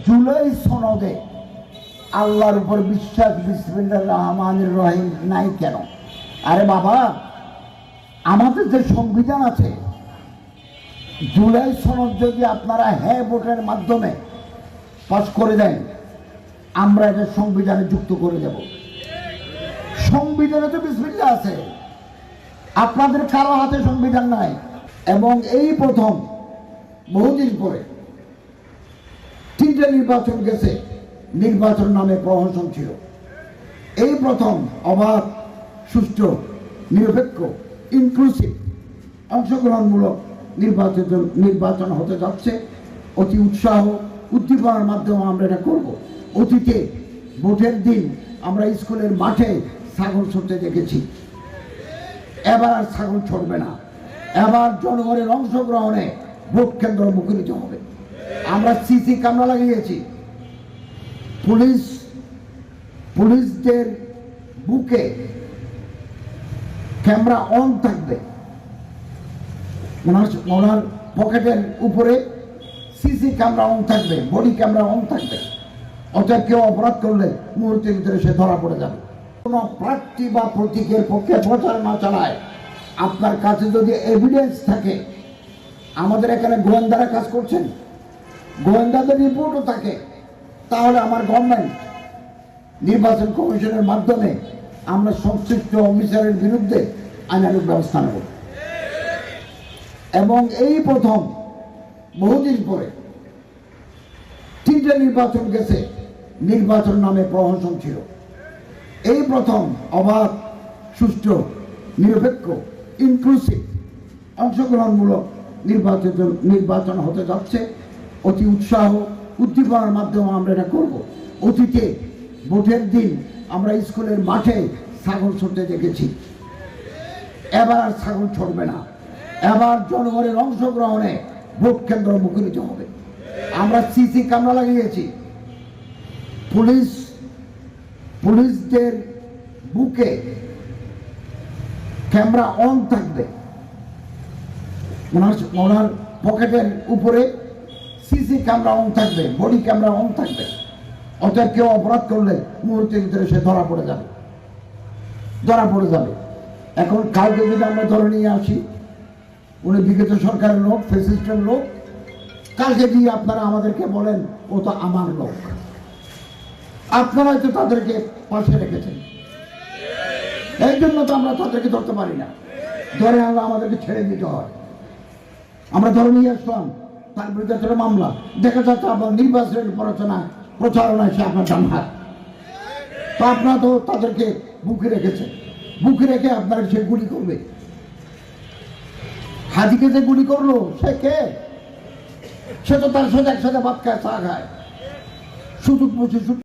জুলাই সনদে আল্লাহর উপর বিশ্বাস বিসমিল্লাহির রহমানির রহিম নাই কেন? আরে বাবা, আমাদের যে সংবিধান আছে, জুলাই সনদ যদি আপনারা হ্যাঁ ভোটের মাধ্যমে পাস করে দেন, আমরা এটা সংবিধানে যুক্ত করে দেব। সংবিধানে তো বিসমিল্লাহ আছে, আপনাদের কারো হাতে সংবিধান নাই। এবং এই প্রথম বহুদিন পরে 3টে নির্বাচন গেছে, নির্বাচন নামে প্রহসন ছিল। এই প্রথম অবাধ, সুষ্ঠু, নিরপেক্ষ, ইনক্লুসিভ, অংশগ্রহণমূলক নির্বাচন হতে যাচ্ছে। অতি উৎসাহ উদ্দীপনার মাধ্যমে আমরা এটা করব। অতীতে ভোটের দিন আমরা স্কুলের মাঠে ছাগল ছুটতে দেখেছি, এবার আর ছাগল ছড়বে না। এবার জনগণের অংশগ্রহণে ভোট কেন্দ্র মুখরিত হবে। আমরা সিসি ক্যামেরা লাগিয়েছি, পুলিশদের বুকে ক্যামেরা অন থাকবে, ওনার পকেটের উপরে সিসি ক্যামেরা অন থাকবে, বডি ক্যামেরা অন থাকবে। অতএব কেউ অপরাধ করলে মুহূর্তের ভিতরে সে ধরা পড়ে যাবে। কোনো প্রার্থী বা প্রতীকের পক্ষে প্রচারণা চালায়, আপনার কাছে যদি এভিডেন্স থাকে, আমাদের এখানে গোয়েন্দারা কাজ করছেন, গোয়েন্দাদের রিপোর্টও থাকে, তাহলে আমার গভর্নমেন্ট নির্বাচন কমিশনের মাধ্যমে আমরা সংশ্লিষ্ট অফিসারের বিরুদ্ধে আইনানুগ ব্যবস্থা নেব। এবং এই প্রথম বহুদিন পরে 3টে নির্বাচন গেছে, নির্বাচন নামে প্রহসন ছিল। এই প্রথম অবাধ, সুষ্ঠু, নিরপেক্ষ, ইনক্লুসিভ, অংশগ্রহণমূলক নির্বাচন হতে যাচ্ছে। অতি উৎসাহ উদ্দীপনার মাধ্যমে আমরা এটা করব। অতীতে ভোটের দিন আমরা স্কুলের মাঠে ছাগল ছুটতে দেখেছি, এবার আর ছাগল ছড়বে না। এবার জনগণের অংশগ্রহণে ভোট কেন্দ্র মুখরিত হবে। আমরা সিসি ক্যামেরা লাগিয়েছি, পুলিশদের বুকে ক্যামেরা অন থাকবে, ওনার পকেটের উপরে সিসি ক্যামেরা অন থাকবে, বডি ক্যামেরা অন থাকবে। অতএব কেউ অপরাধ করলে মুহূর্তের ভিতরে সে ধরা পড়ে যাবে। এখন কাউকে যদি আমরা ধরে নিয়ে আসি, উনি বিগত সরকারের লোক, ফ্যাসিস্টের লোক, কালকে দিয়ে আপনারা আমাদেরকে বলেন ও তো আমার লোক, আপনারাই তো তাদেরকে পাশে রেখেছেন। এই জন্য তো আমরা তাদেরকে ধরতে পারি না, ধরে আনলে আমাদেরকে ছেড়ে দিতে হয়। আমরা ধরে নিয়ে আসলাম, তার বিরুদ্ধে একটা মামলা, দেখা যাচ্ছে আপনার নির্বাচনের প্রচারণায় সে আপনার ডান হাত। তো আপনারা তো তাদেরকে বুকে রেখেছেন, বুকে রেখে আপনার সে গুলি করবে। হাজিকে যে গুলি করলো সে কে? সে তো তার সাথে একসাথে ভাত খায়, চা খায়, সুযোগ বুঝে